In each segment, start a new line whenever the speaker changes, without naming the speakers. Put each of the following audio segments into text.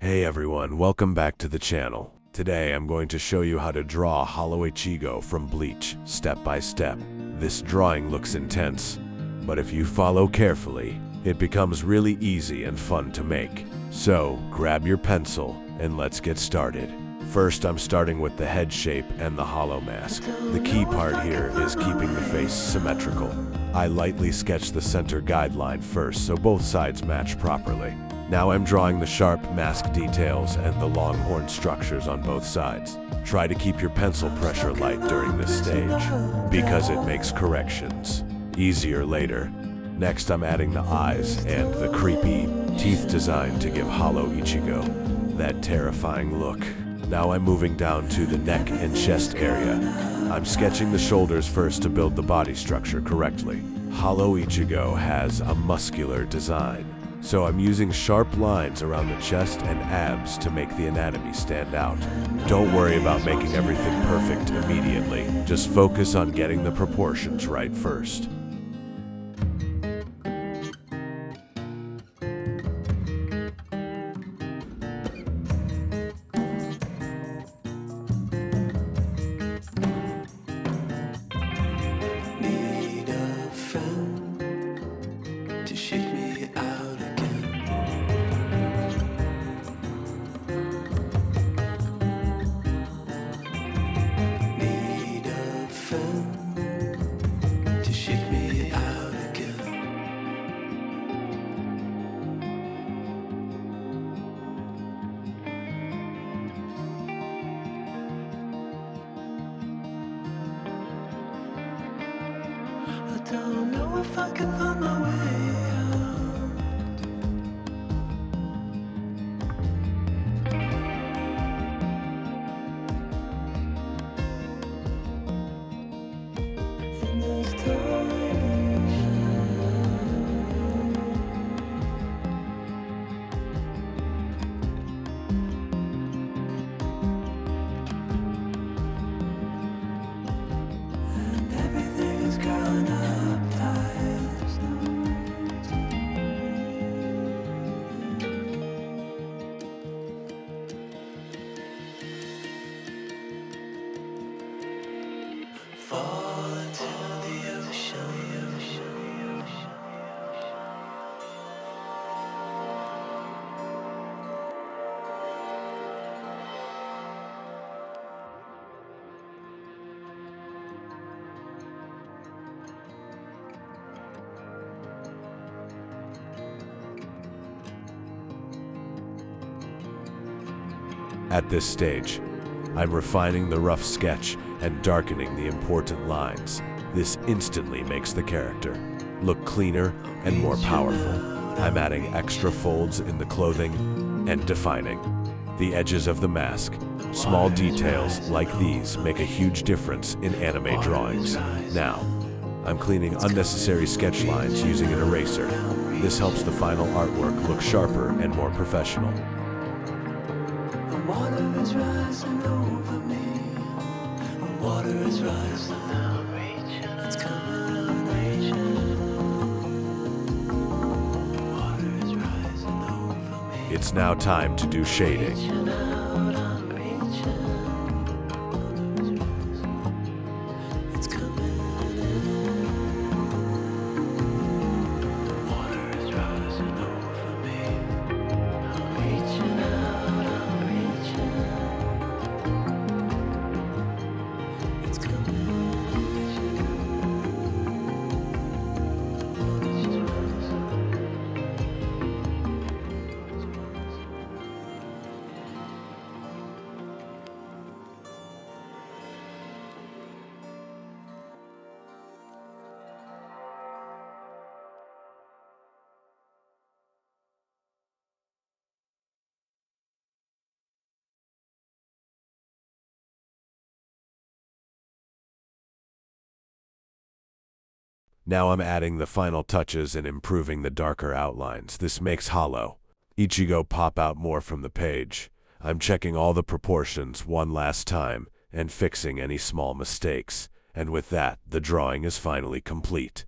Hey everyone, welcome back to the channel. Today I'm going to show you how to draw Hollow Ichigo from Bleach, step by step. This drawing looks intense, but if you follow carefully, it becomes really easy and fun to make. So, grab your pencil and let's get started. First, I'm starting with the head shape and the hollow mask. The key part here is keeping the face symmetrical. I lightly sketch the center guideline first so both sides match properly. Now I'm drawing the sharp mask details and the long horn structures on both sides. Try to keep your pencil pressure light during this stage, because it makes corrections easier later. Next, I'm adding the eyes and the creepy teeth design to give Hollow Ichigo that terrifying look. Now I'm moving down to the neck and chest area. I'm sketching the shoulders first to build the body structure correctly. Hollow Ichigo has a muscular design, so I'm using sharp lines around the chest and abs to make the anatomy stand out. Don't worry about making everything perfect immediately. Just focus on getting the proportions right first.
Don't know if I can find my way out. In this tiny and everything is growing up. Fall into the ocean.
At this stage, I'm refining the rough sketch and darkening the important lines. This instantly makes the character look cleaner and more powerful. I'm adding extra folds in the clothing and defining the edges of the mask. Small details like these make a huge difference in anime drawings. Now, I'm cleaning unnecessary sketch lines using an eraser. This helps the final artwork look sharper and more professional.
The water is rising over me. The water is rising. It's coming, reaching. The water is rising over me.
It's now time to do shading.
Reaching out, I'm reaching. It's coming in. The water is rising over me. I'm reaching out, I'm reaching. It's coming.
Now I'm adding the final touches and improving the darker outlines. This makes Hollow Ichigo pop out more from the page. I'm checking all the proportions one last time and fixing any small mistakes. And with that, the drawing is finally complete.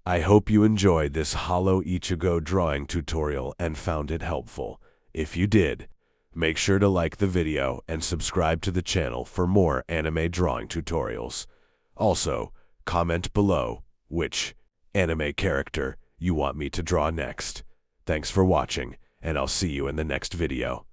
I hope you enjoyed this Hollow Ichigo drawing tutorial and found it helpful. If you did, Make sure to like the video and subscribe to the channel for more anime drawing tutorials. Also, comment below which anime character you want me to draw next. Thanks for watching, and I'll see you in the next video.